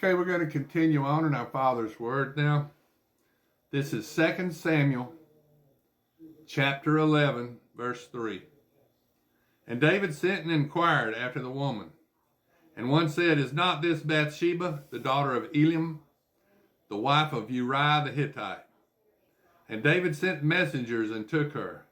Okay, we're going to continue on in our Father's Word now. This is 2 Samuel chapter 11, verse 3. And David sent and inquired after the woman. And one said, Is not this Bathsheba, the daughter of Eliam, the wife of Uriah the Hittite? And David sent messengers and took her.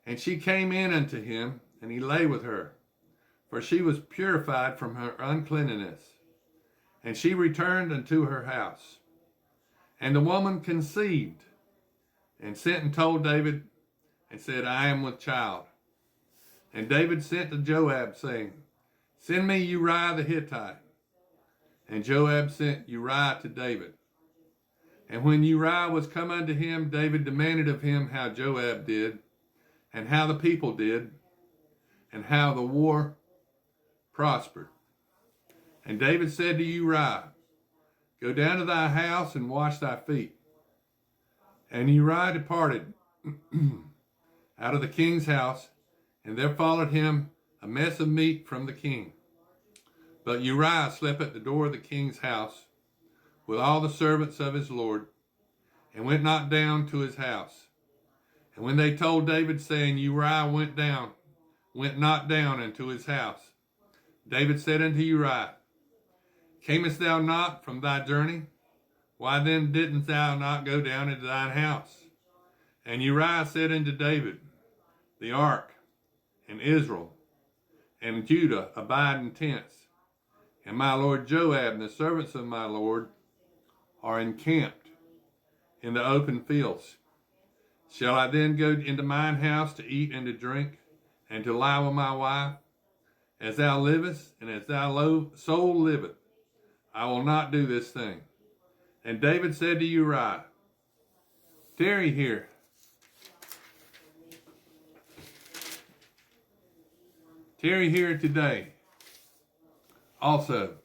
And she came in unto him, and he lay with her, for she was purified from her uncleanness. And she returned unto her house. And the woman conceived, and sent and told David, and said, I am with child. And David sent to Joab, saying, Send me Uriah the Hittite. And Joab sent Uriah to David. And when Uriah was come unto him, David demanded of him how Joab did, and how the people did, and how the war prospered. And David said to Uriah, Go down to thy house and wash thy feet. And Uriah departed out of the king's house, and there followed him a mess of meat from the king. But Uriah slept at the door of the king's house with all the servants of his lord, and went not down to his house. And when they told David, saying, Uriah went not down into his house, David said unto Uriah, Camest thou not from thy journey? Why then didn't thou not go down into thine house? And Uriah said unto David, The ark, and Israel, and Judah abide in tents, and my lord Joab and the servants of my lord are encamped in the open fields. Shall I then go into mine house to eat and to drink, and to lie with my wife? As thou livest, and as thy soul liveth, I will not do this thing. And David said to Uriah, Tarry here. Tarry here today also,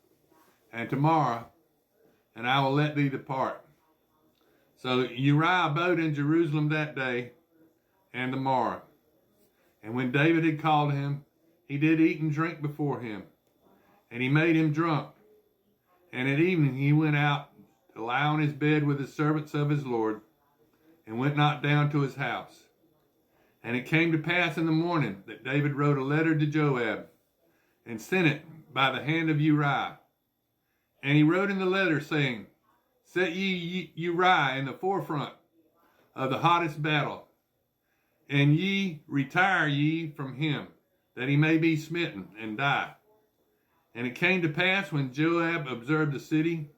and tomorrow, and I will let thee depart. So Uriah abode in Jerusalem that day and the morrow. And when David had called him, he did eat and drink before him, and he made him drunk. And at evening he went out to lie on his bed with the servants of his lord, and went not down to his house. And it came to pass in the morning that David wrote a letter to Joab, and sent it by the hand of Uriah. And he wrote in the letter, saying, Set ye Uriah in the forefront of the hottest battle, and ye retire ye from him, that he may be smitten and die. And it came to pass, when Joab observed the city,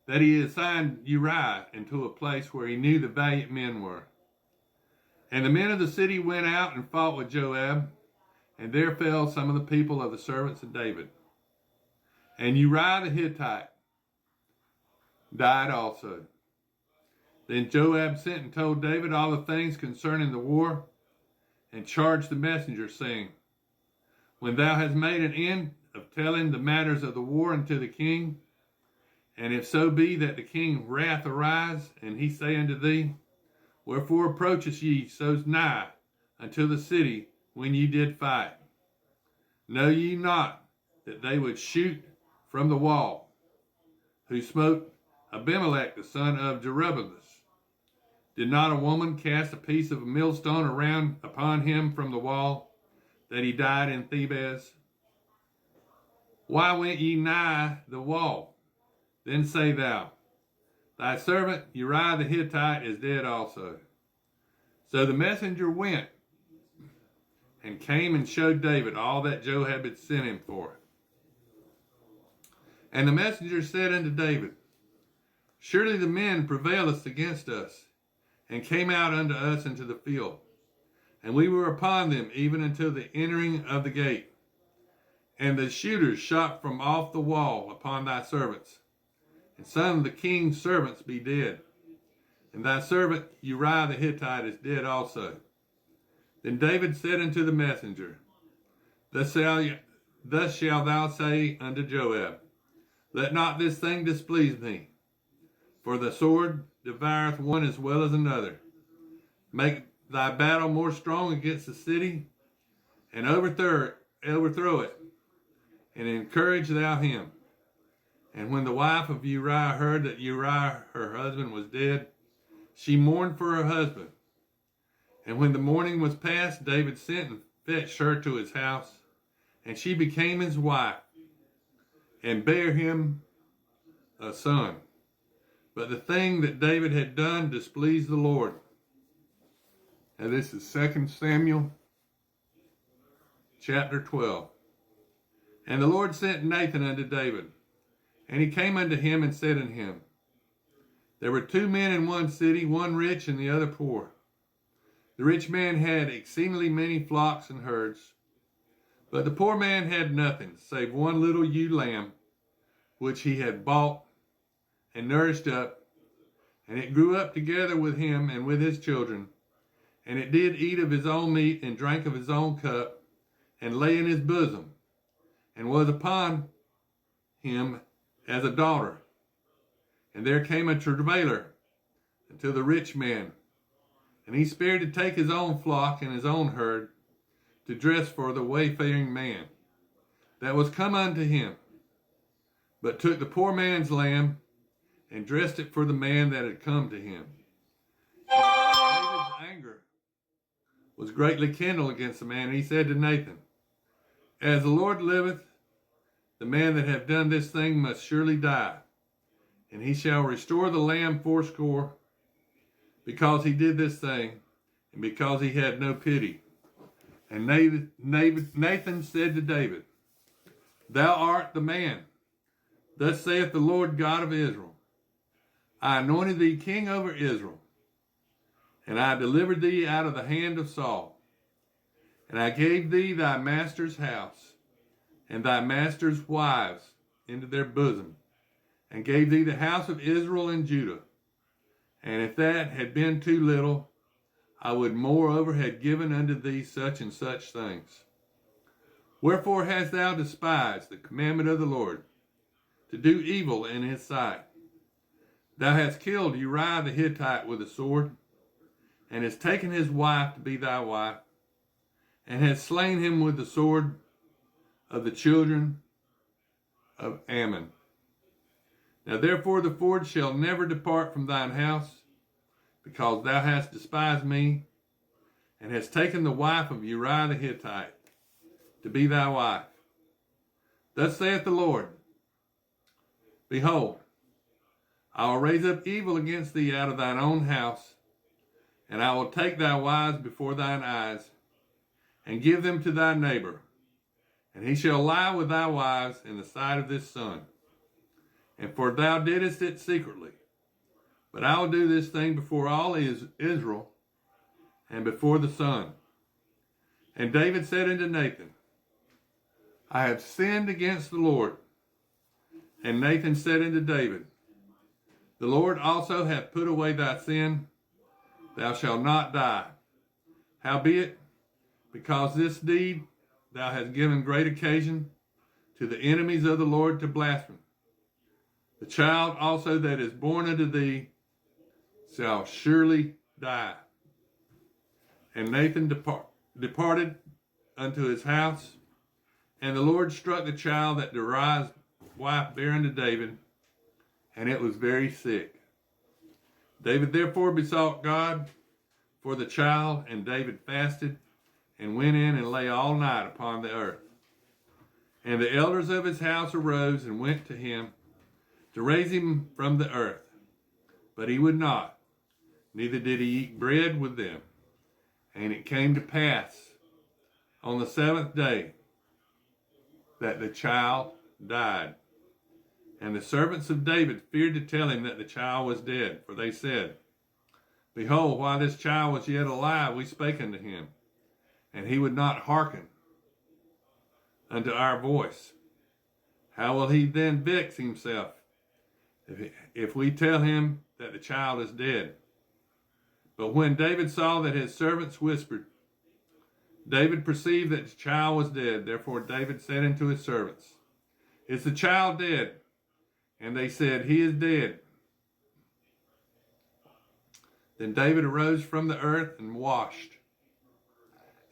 that he assigned Uriah into a place where he knew the valiant men were. And the men of the city went out and fought with Joab, and there fell some of the people of the servants of David. And Uriah the Hittite died also. Then Joab sent and told David all the things concerning the war, and charged the messenger, saying, When thou hast made an end of telling the matters of the war unto the king, and if so be that the king's wrath arise, and he say unto thee, Wherefore approachest ye so nigh unto the city when ye did fight? Know ye not that they would shoot from the wall, who smote Abimelech the son of Jerubbaal? Did not a woman cast a piece of a millstone around upon him from the wall, that he died in Thebez? Why went ye nigh the wall? Then say thou, Thy servant Uriah the Hittite is dead also. So the messenger went, and came and showed David all that Joab had sent him for. And the messenger said unto David, Surely the men prevailed against us, and came out unto us into the field. And we were upon them even until the entering of the gate. And the shooters shot from off the wall upon thy servants. And some of the king's servants be dead. And thy servant Uriah the Hittite is dead also. Then David said unto the messenger, Thus shalt thou say unto Joab, Let not this thing displease me, for the sword devoureth one as well as another. Make thy battle more strong against the city, and overthrow it, and encourage thou him. And when the wife of Uriah heard that Uriah, her husband, was dead, she mourned for her husband. And when the mourning was past, David sent and fetched her to his house, and she became his wife, and bare him a son. But the thing that David had done displeased the Lord. And this is 2 Samuel chapter 12. And the Lord sent Nathan unto David, and he came unto him and said unto him, There were 2 men in one city, one rich and the other poor. The rich man had exceedingly many flocks and herds, but the poor man had nothing, save one little ewe lamb, which he had bought and nourished up, and it grew up together with him and with his children, and it did eat of his own meat and drank of his own cup, and lay in his bosom, and was upon him as a daughter. And there came a travailer unto the rich man, and he spared to take his own flock and his own herd to dress for the wayfaring man that was come unto him, but took the poor man's lamb and dressed it for the man that had come to him. David's anger was greatly kindled against the man, and he said to Nathan, As the Lord liveth, the man that hath done this thing must surely die, and he shall restore the lamb fourscore, because he did this thing, and because he had no pity. And Nathan said to David, Thou art the man. Thus saith the Lord God of Israel, I anointed thee king over Israel, and I delivered thee out of the hand of Saul. And I gave thee thy master's house, and thy master's wives into their bosom, and gave thee the house of Israel and Judah. And if that had been too little, I would moreover have given unto thee such and such things. Wherefore hast thou despised the commandment of the Lord, to do evil in his sight? Thou hast killed Uriah the Hittite with a sword, and hast taken his wife to be thy wife, and hast slain him with the sword of the children of Ammon. Now therefore the sword shall never depart from thine house, because thou hast despised me, and hast taken the wife of Uriah the Hittite to be thy wife. Thus saith the Lord, Behold, I will raise up evil against thee out of thine own house, and I will take thy wives before thine eyes, and give them to thy neighbor, and he shall lie with thy wives in the sight of this sun. And for thou didst it secretly, but I will do this thing before all Israel, and before the sun. And David said unto Nathan, I have sinned against the Lord. And Nathan said unto David, The Lord also hath put away thy sin, thou shalt not die. Howbeit, because this deed thou hast given great occasion to the enemies of the Lord to blaspheme, the child also that is born unto thee shall surely die. And Nathan departed unto his house, and the Lord struck the child that Uriah's wife bare unto David, and it was very sick. David therefore besought God for the child, and David fasted, and went in and lay all night upon the earth. And the elders of his house arose and went to him to raise him from the earth. But he would not, neither did he eat bread with them. And it came to pass on the 7th day that the child died. And the servants of David feared to tell him that the child was dead, for they said, Behold, while this child was yet alive, we spake unto him, and he would not hearken unto our voice. How will he then vex himself if we tell him that the child is dead? But when David saw that his servants whispered, David perceived that the child was dead. Therefore David said unto his servants, Is the child dead? And they said, He is dead. Then David arose from the earth and washed,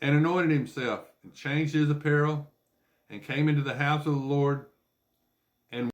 and anointed himself, and changed his apparel, and came into the house of the Lord,